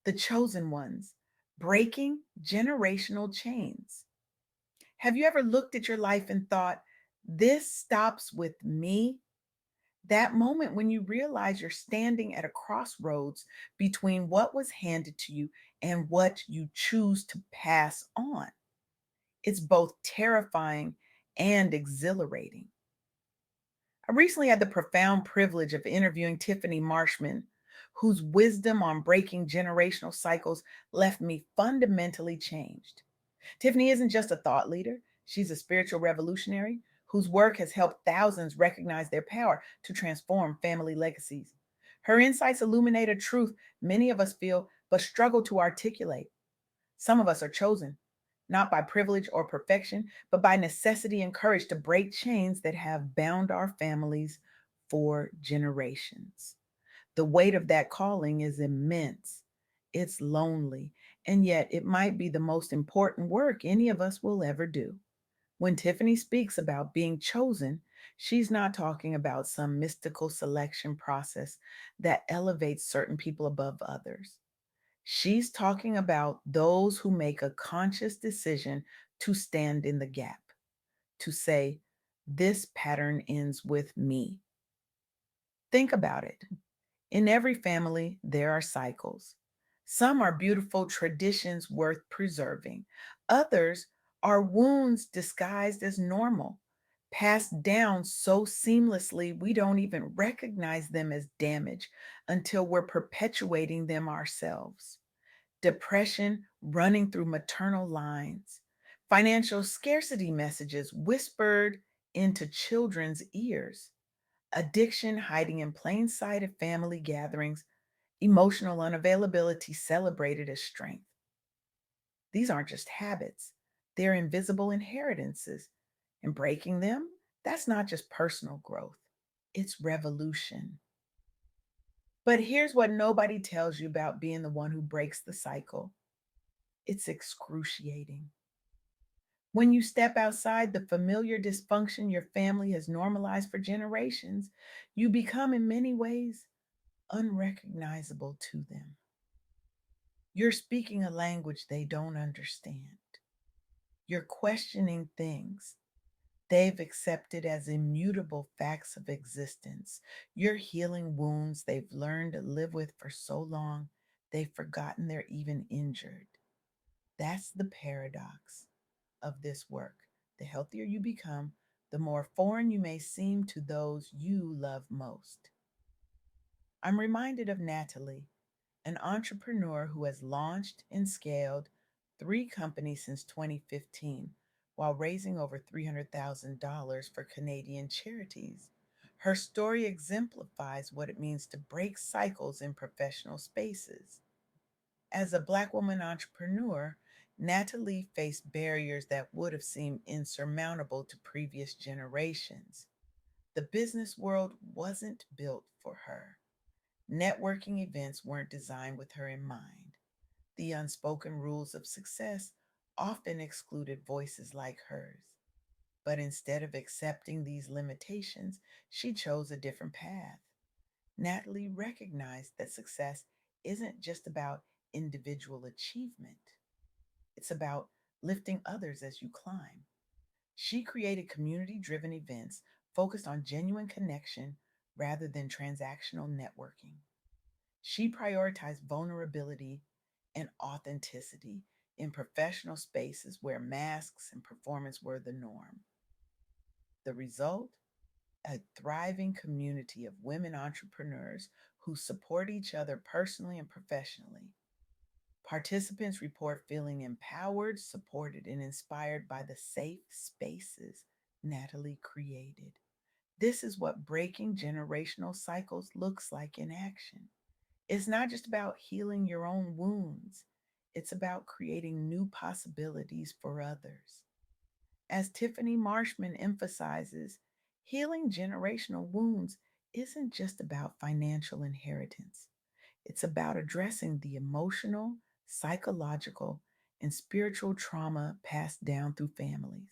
The chosen ones, breaking generational chains. Have you ever looked at your life and thought, this stops with me? That moment when you realize you're standing at a crossroads between what was handed to you and what you choose to pass on. It's both terrifying and exhilarating. I recently had the profound privilege of interviewing Tiffany Marshman, whose wisdom on breaking generational cycles left me fundamentally changed. Tiffany isn't just a thought leader, she's a spiritual revolutionary whose work has helped thousands recognize their power to transform family legacies. Her insights illuminate a truth many of us feel but struggle to articulate. Some of us are chosen, not by privilege or perfection, but by necessity and courage to break chains that have bound our families for generations. The weight of that calling is immense. It's lonely, and yet it might be the most important work any of us will ever do. When Tiffany speaks about being chosen, she's not talking about some mystical selection process that elevates certain people above others. She's talking about those who make a conscious decision to stand in the gap, to say, this pattern ends with me. Think about it. In every family, there are cycles. Some are beautiful traditions worth preserving, others are wounds disguised as normal, passed down so seamlessly we don't even recognize them as damage until we're perpetuating them ourselves. Depression running through maternal lines, financial scarcity messages whispered into children's ears, addiction hiding in plain sight at family gatherings, emotional unavailability celebrated as strength. These aren't just habits, they're invisible inheritances. And breaking them, that's not just personal growth, it's revolution. But here's what nobody tells you about being the one who breaks the cycle: it's excruciating. When you step outside the familiar dysfunction your family has normalized for generations, you become, in many ways, unrecognizable to them. You're speaking a language they don't understand. You're questioning things they've accepted as immutable facts of existence. You're healing wounds they've learned to live with for so long they've forgotten they're even injured. That's the paradox of this work. The healthier you become, the more foreign you may seem to those you love most. I'm reminded of Natalie, an entrepreneur who has launched and scaled 3 companies since 2015 while raising over $300,000 for Canadian charities. Her story exemplifies what it means to break cycles in professional spaces. As a Black woman entrepreneur, Natalie faced barriers that would have seemed insurmountable to previous generations. The business world wasn't built for her. Networking events weren't designed with her in mind. The unspoken rules of success often excluded voices like hers. But instead of accepting these limitations, she chose a different path. Natalie recognized that success isn't just about individual achievement, it's about lifting others as you climb. She created community driven events focused on genuine connection rather than transactional networking. She prioritized vulnerability and authenticity in professional spaces where masks and performance were the norm. The result? A thriving community of women entrepreneurs who support each other personally and professionally. Participants report feeling empowered, supported, and inspired by the safe spaces Natalie created. This is what breaking generational cycles looks like in action. It's not just about healing your own wounds, it's about creating new possibilities for others. As Tiffany Marshman emphasizes, healing generational wounds isn't just about financial inheritance, it's about addressing the emotional, psychological, and spiritual trauma passed down through families.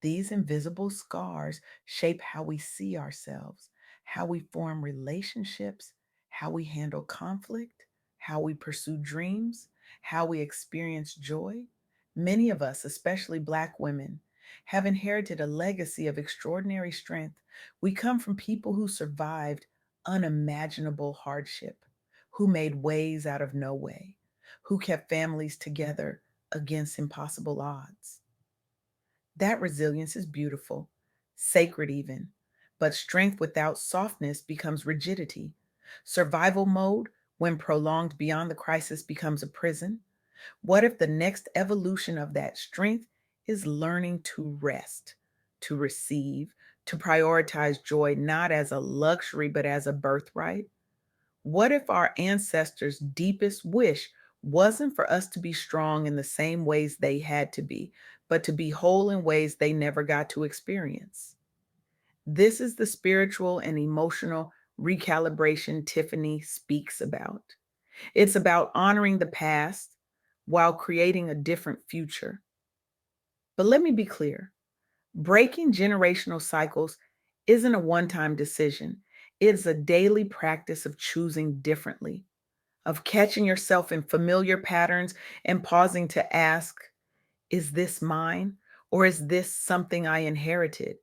These invisible scars shape how we see ourselves, how we form relationships, how we handle conflict, how we pursue dreams, how we experience joy. Many of us, especially Black women, have inherited a legacy of extraordinary strength. We come from people who survived unimaginable hardship, who made ways out of no way, who kept families together against impossible odds. That resilience is beautiful, sacred even, but strength without softness becomes rigidity. Survival mode, when prolonged beyond the crisis, becomes a prison. What if the next evolution of that strength is learning to rest, to receive, to prioritize joy not as a luxury but as a birthright? What if our ancestors' deepest wish wasn't for us to be strong in the same ways they had to be, but to be whole in ways they never got to experience? This is the spiritual and emotional recalibration Tiffany speaks about. It's about honoring the past while creating a different future. But let me be clear, breaking generational cycles isn't a one time decision, it's a daily practice of choosing differently, of catching yourself in familiar patterns and pausing to ask, is this mine or is this something I inherited?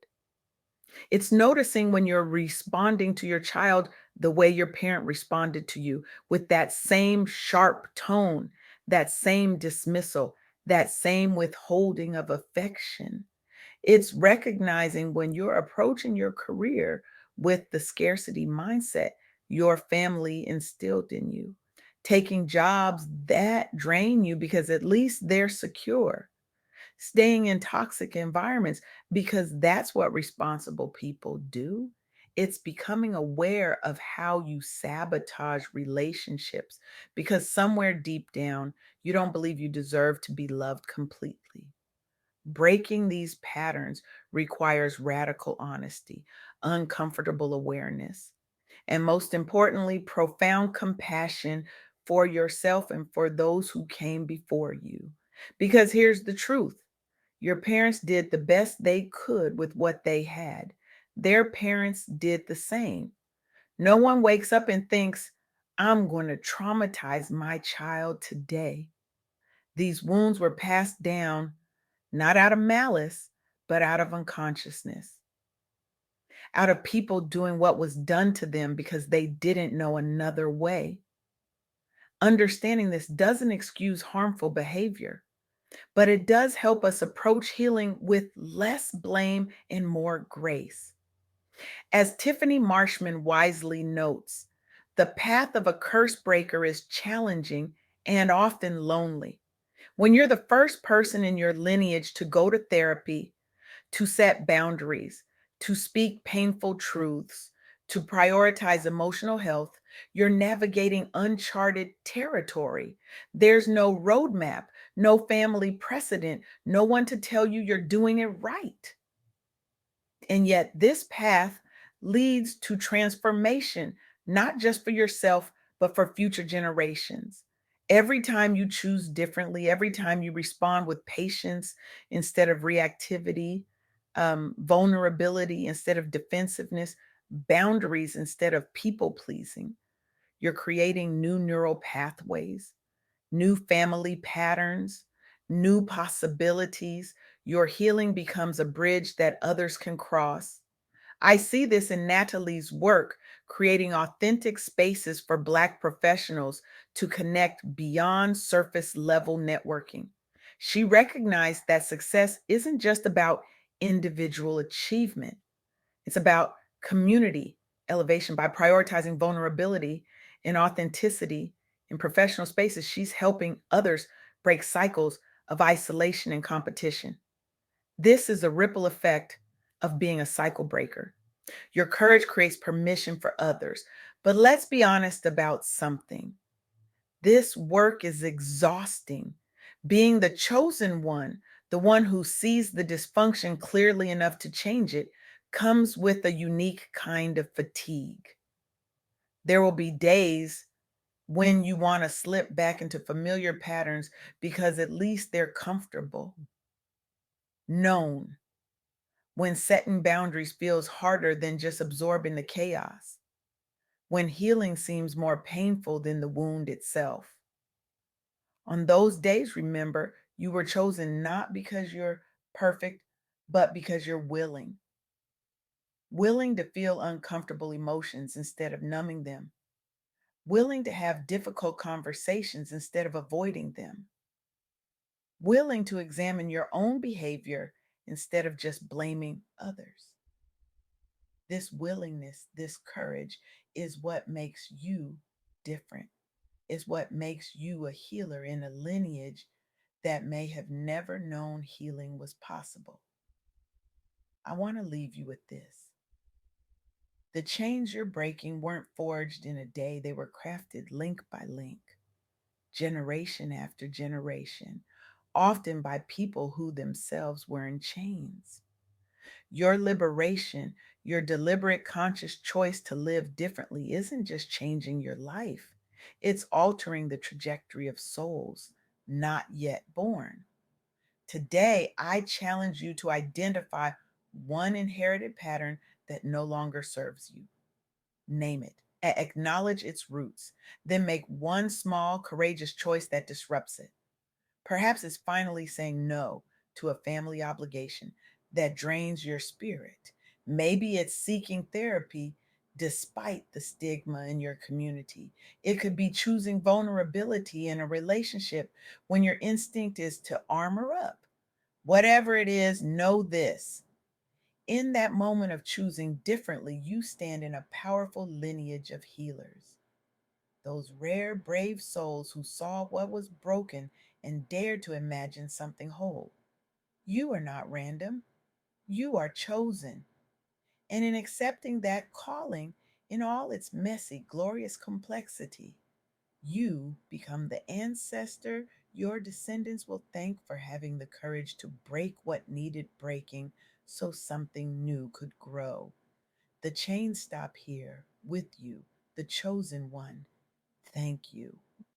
It's noticing when you're responding to your child the way your parent responded to you, with that same sharp tone, that same dismissal, that same withholding of affection. It's recognizing when you're approaching your career with the scarcity mindset your family instilled in you, taking jobs that drain you because at least they're secure, staying in toxic environments because that's what responsible people do. It's becoming aware of how you sabotage relationships because somewhere deep down, you don't believe you deserve to be loved completely. Breaking these patterns requires radical honesty, uncomfortable awareness, and most importantly, profound compassion for yourself and for those who came before you. Because here's the truth, your parents did the best they could with what they had. Their parents did the same. No one wakes up and thinks, I'm going to traumatize my child today. These wounds were passed down not out of malice, but out of unconsciousness, out of people doing what was done to them because they didn't know another way. Understanding this doesn't excuse harmful behavior, but it does help us approach healing with less blame and more grace. As Tiffany Marshman wisely notes, the path of a curse breaker is challenging and often lonely. When you're the first person in your lineage to go to therapy, to set boundaries, to speak painful truths, to prioritize emotional health, you're navigating uncharted territory. There's no roadmap, no family precedent, no one to tell you you're doing it right. And yet, this path leads to transformation, not just for yourself, but for future generations. Every time you choose differently, every time you respond with patience instead of reactivity, vulnerability instead of defensiveness, boundaries instead of people pleasing, you're creating new neural pathways, new family patterns, new possibilities. Your healing becomes a bridge that others can cross. I see this in Natalie's work, creating authentic spaces for Black professionals to connect beyond surface level networking. She recognized that success isn't just about individual achievement, it's about community elevation. By prioritizing vulnerability and authenticity in professional spaces, she's helping others break cycles of isolation and competition. This is a ripple effect of being a cycle breaker. Your courage creates permission for others. But let's be honest about something. This work is exhausting. Being the chosen one, the one who sees the dysfunction clearly enough to change it, comes with a unique kind of fatigue. There will be days when you want to slip back into familiar patterns because at least they're comfortable, known, when setting boundaries feels harder than just absorbing the chaos, when healing seems more painful than the wound itself. On those days, remember, you were chosen not because you're perfect, but because you're willing to feel uncomfortable emotions instead of numbing them, willing to have difficult conversations instead of avoiding them, willing to examine your own behavior instead of just blaming others. This willingness, this courage is what makes you different, is what makes you a healer in a lineage that may have never known healing was possible. I want to leave you with this. The chains you're breaking weren't forged in a day, they were crafted link by link, generation after generation, often by people who themselves were in chains. Your liberation, your deliberate conscious choice to live differently, isn't just changing your life, it's altering the trajectory of souls not yet born. Today, I challenge you to identify one inherited pattern that no longer serves you. Name it, acknowledge its roots, then make one small, courageous choice that disrupts it. Perhaps it's finally saying no to a family obligation that drains your spirit. Maybe it's seeking therapy despite the stigma in your community. It could be choosing vulnerability in a relationship when your instinct is to armor up. Whatever it is, know this. In that moment of choosing differently, you stand in a powerful lineage of healers. Those rare, brave souls who saw what was broken and dared to imagine something whole. You are not random, you are chosen. And in accepting that calling in all its messy, glorious complexity, you become the ancestor your descendants will thank for having the courage to break what needed breaking so something new could grow. The chains stop here with you, the chosen one. Thank you.